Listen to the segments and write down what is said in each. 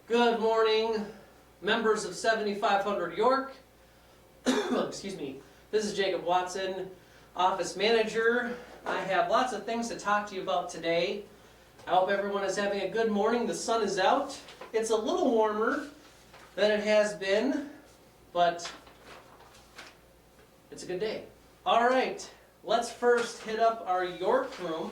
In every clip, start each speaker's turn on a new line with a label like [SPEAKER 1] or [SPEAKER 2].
[SPEAKER 1] Good morning, members of 7500 York. Excuse me. This is Jacob Watson, office manager. I have lots of things to talk to you about today. I hope everyone is having a good morning. The sun is out. It's a little warmer than it has been, but it's a good day. All right, let's first hit up our York room.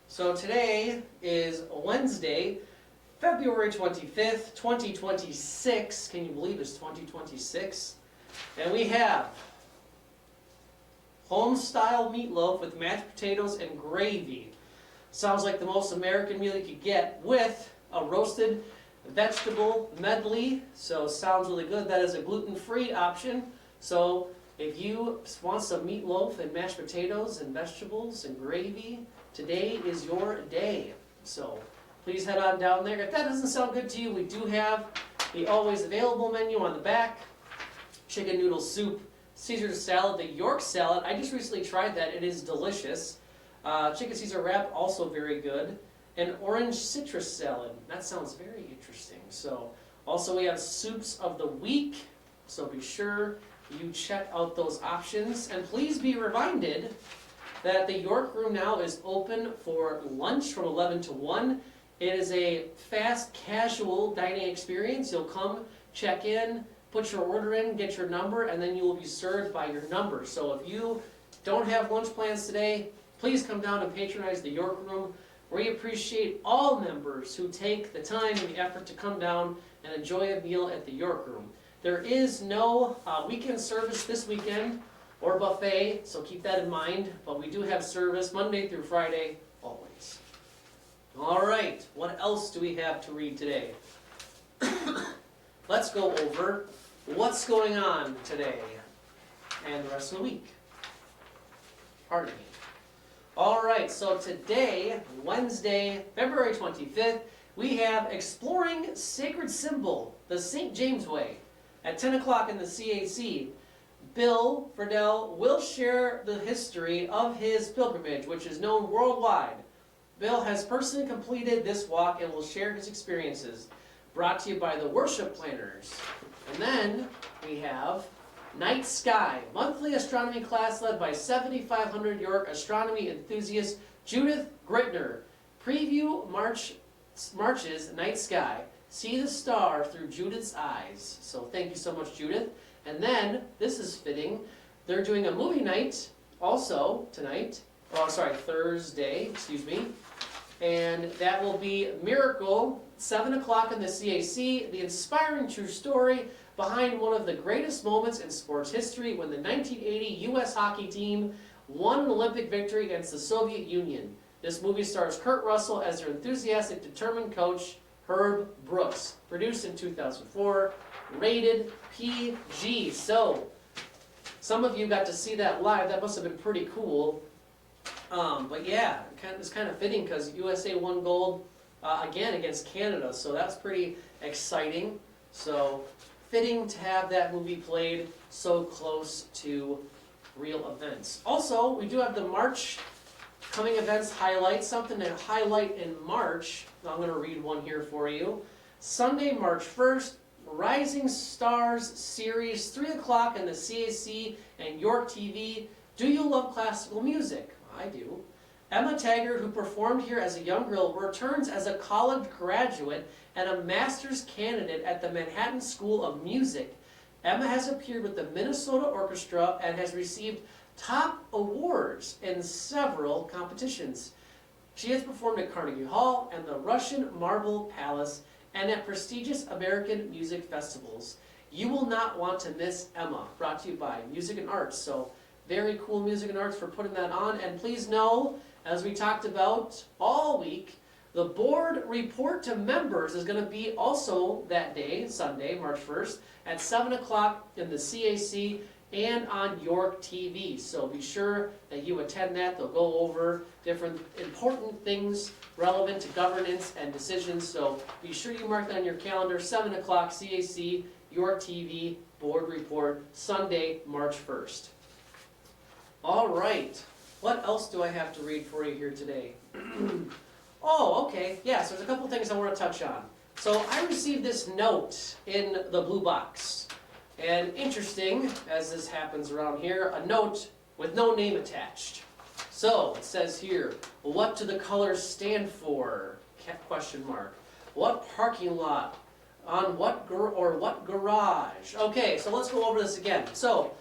[SPEAKER 1] So today is Wednesday, February 25th, 2026. Can you believe it's 2026? And we have home-style meatloaf with mashed potatoes and gravy. Sounds like the most American meal you could get, with a roasted vegetable medley. So sounds really good. That is a gluten-free option. So if you want some meatloaf and mashed potatoes and vegetables and gravy, today is your day. So please head on down there. If that doesn't sound good to you, we do have the always available menu on the back. Chicken noodle soup, Caesar salad, the York salad. I just recently tried that. It is delicious. Chicken Caesar wrap, also very good. And orange citrus salad. That sounds very interesting. So also we have soups of the week. So be sure you check out those options. And please be reminded that the York room now is open for lunch from 11 to 1. It is a fast, casual dining experience. You'll come, check in, put your order in, get your number, and then you will be served by your number. So if you don't have lunch plans today, please come down and patronize the York room. We appreciate all members who take the time and the effort to come down and enjoy a meal at the York room. There is no weekend service this weekend or buffet, so keep that in mind. But we do have service Monday through Friday, always. All right, what else do we have to read today? Let's go over what's going on today and the rest of the week. Pardon me. All right, so today, Wednesday, February 25th, we have Exploring Sacred Symbol, the St. James Way, at 10 o'clock in the CAC. Bill Friedel will share the history of his pilgrimage, which is known worldwide. Bill has personally completed this walk and will share his experiences. Brought to you by the worship planners. And then we have Night Sky, monthly astronomy class led by 7500 York astronomy enthusiast Judith Gritner. Preview March's Night Sky. See the star through Judith's eyes. So thank you so much, Judith. And then, this is fitting, they're doing a movie night also tonight. Oh, sorry, Thursday, excuse me. And that will be Miracle, 7 o'clock in the CAC, the inspiring true story behind one of the greatest moments in sports history when the 1980 U.S. hockey team won an Olympic victory against the Soviet Union. This movie stars Kurt Russell as their enthusiastic, determined coach, Herb Brooks. Produced in 2004, rated PG. So, some of you got to see that live. That must have been pretty cool. But yeah, it's kind of fitting because USA won gold again against Canada, so that's pretty exciting. So fitting to have that movie played so close to real events. Also, we do have the March coming events highlights, something to highlight in March. I'm going to read one here for you. Sunday, March 1st, Rising Stars series, 3 o'clock in the CAC and York TV. Do you love classical music? I do. Emma Taggart, who performed here as a young girl, returns as a college graduate and a master's candidate at the Manhattan School of Music. Emma has appeared with the Minnesota Orchestra and has received top awards in several competitions. She has performed at Carnegie Hall and the Russian Marble Palace and at prestigious American music festivals. You will not want to miss Emma, brought to you by Music and Arts. So very cool Music and Arts for putting that on. And please know, as we talked about all week, the board report to members is going to be also that day, Sunday, March 1st, at 7 o'clock in the CAC and on York TV. So be sure that you attend that. They'll go over different important things relevant to governance and decisions. So be sure you mark that on your calendar, 7 o'clock CAC, York TV, board report, Sunday, March 1st. All right, what else do I have to read for you here today? Oh, okay, yes, there's a couple things I want to touch on. So I received this note in the blue box. And interesting, as this happens around here, a note with no name attached. So it says here, what do the colors stand for? Question mark. What parking lot? On what what garage? Okay, so let's go over this again. So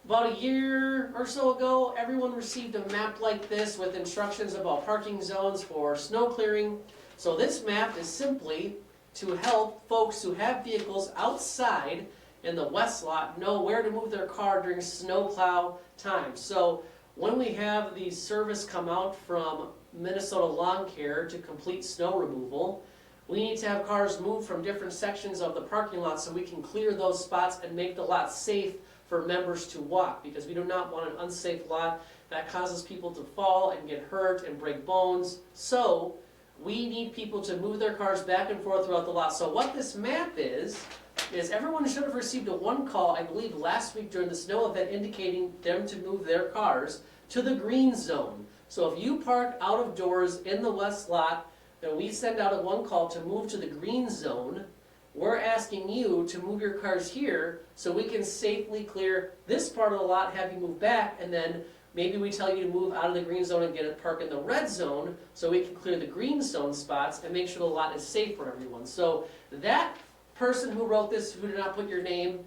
[SPEAKER 1] about a year or so ago, everyone received a map like this with instructions about parking zones for snow clearing. So this map is simply to help folks who have vehicles outside in the west lot know where to move their car during snowplow time. So when we have the service come out from Minnesota Lawn Care to complete snow removal, we need to have cars move from different sections of the parking lot so we can clear those spots and make the lot safe for members to walk, because we do not want an unsafe lot that causes people to fall and get hurt and break bones. So we need people to move their cars back and forth throughout the lot. So what this map is everyone should have received a one call, I believe last week during the snow event, indicating them to move their cars to the green zone. So if you park out of doors in the west lot, then we send out a one call to move to the green zone. We're asking you to move your cars here so we can safely clear this part of the lot, have you move back, and then maybe we tell you to move out of the green zone and get a park in the red zone so we can clear the green zone spots and make sure the lot is safe for everyone. So that person who wrote this, who did not put your name,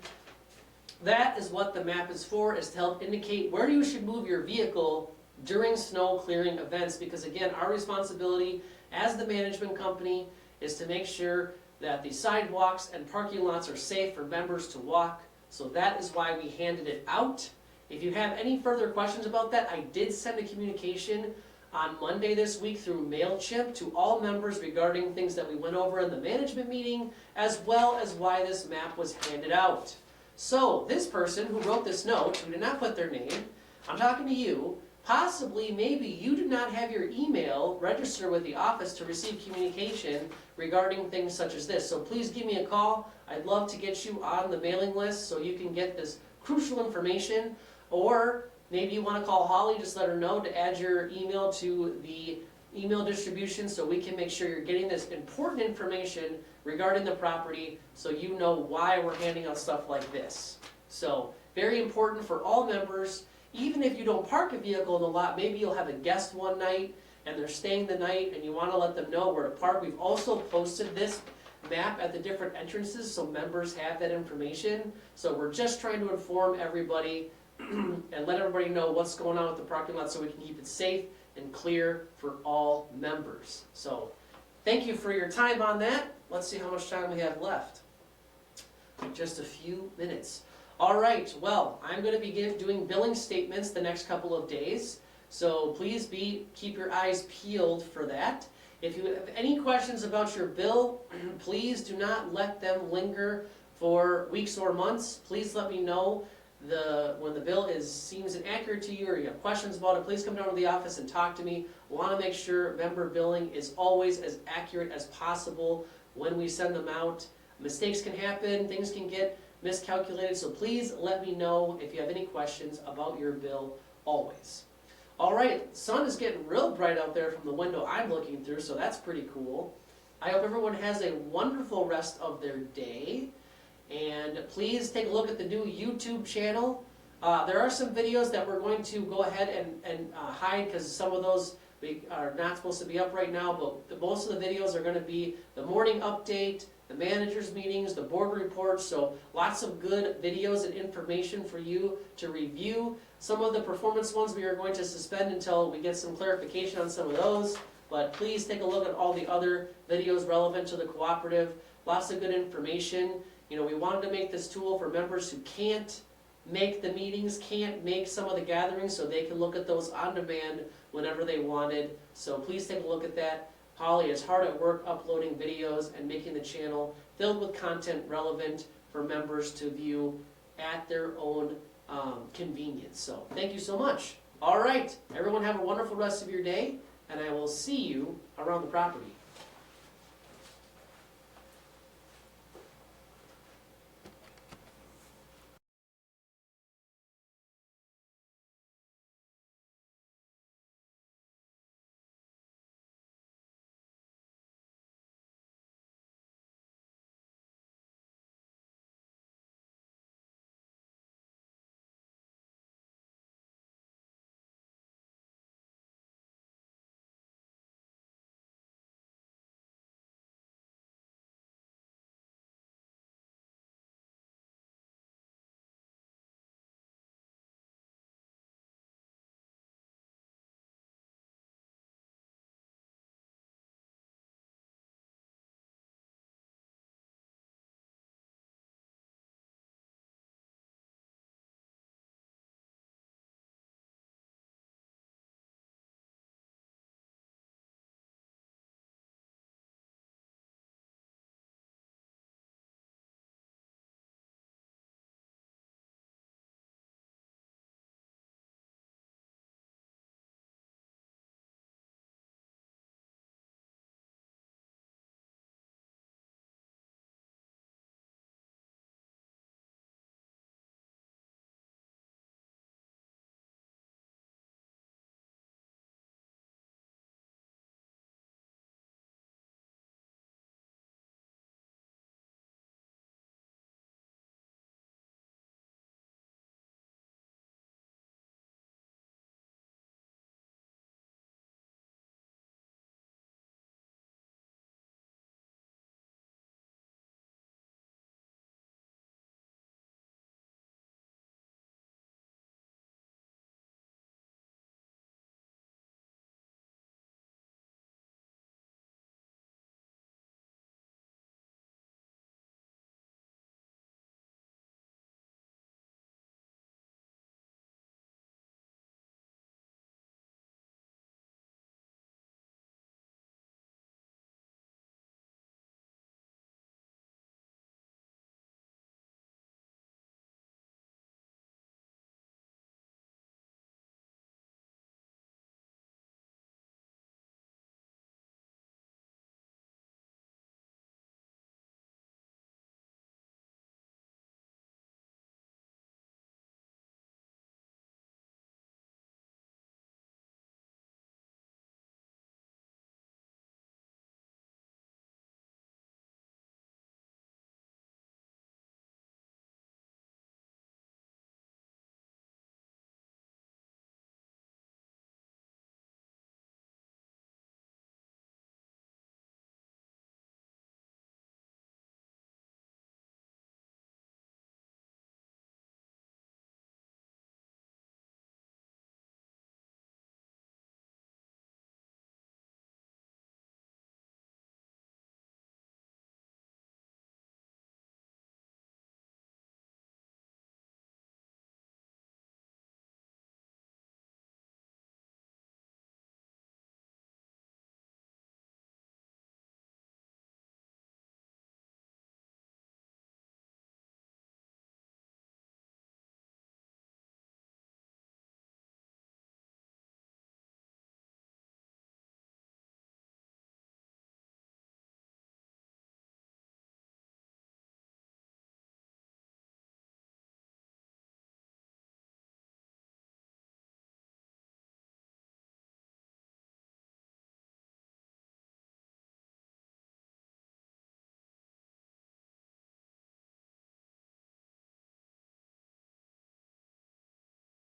[SPEAKER 1] that is what the map is for, is to help indicate where you should move your vehicle during snow clearing events, because again, our responsibility as the management company is to make sure that the sidewalks and parking lots are safe for members to walk. So that is why we handed it out. If you have any further questions about that, I did send a communication on Monday this week through MailChimp to all members regarding things that we went over in the management meeting, as well as why this map was handed out. So this person who wrote this note, who did not put their name, I'm talking to you. Possibly, maybe you did not have your email registered with the office to receive communication regarding things such as this. So please give me a call. I'd love to get you on the mailing list so you can get this crucial information. Or maybe you want to call Holly, just let her know to add your email to the email distribution so we can make sure you're getting this important information regarding the property so you know why we're handing out stuff like this. So very important for all members. Even if you don't park a vehicle in the lot, maybe you'll have a guest one night and they're staying the night and you want to let them know where to park. We've also posted this map at the different entrances so members have that information. So we're just trying to inform everybody and let everybody know what's going on with the parking lot so we can keep it safe and clear for all members. So thank you for your time on that. Let's see how much time we have left. Just a few minutes. All right, well, I'm going to begin doing billing statements the next couple of days, so please keep your eyes peeled for that. If you have any questions about your bill, please do not let them linger for weeks or months. Please let me know when the bill seems inaccurate to you or you have questions about it. Please come down to the office and talk to me. We want to make sure member billing is always as accurate as possible when we send them out. Mistakes can happen, things can get miscalculated, so please let me know if you have any questions about your bill always. All right, sun is getting real bright out there from the window I'm looking through, so that's pretty cool. I hope everyone has a wonderful rest of their day, and please take a look at the new YouTube channel. There are some videos that we're going to go ahead and hide because some of those we are not supposed to be up right now, but most of the videos are going to be the morning update, the managers meetings, the board reports, so lots of good videos and information for you to review. Some of the performance ones we are going to suspend until we get some clarification on some of those, but please take a look at all the other videos relevant to the cooperative. Lots of good information. You know, we wanted to make this tool for members who can't make the meetings, can't make some of the gatherings, so they can look at those on demand whenever they wanted. So please take a look at that. Holly is hard at work uploading videos and making the channel filled with content relevant for members to view at their own convenience. So thank you so much. All right, everyone have a wonderful rest of your day, and I will see you around the property.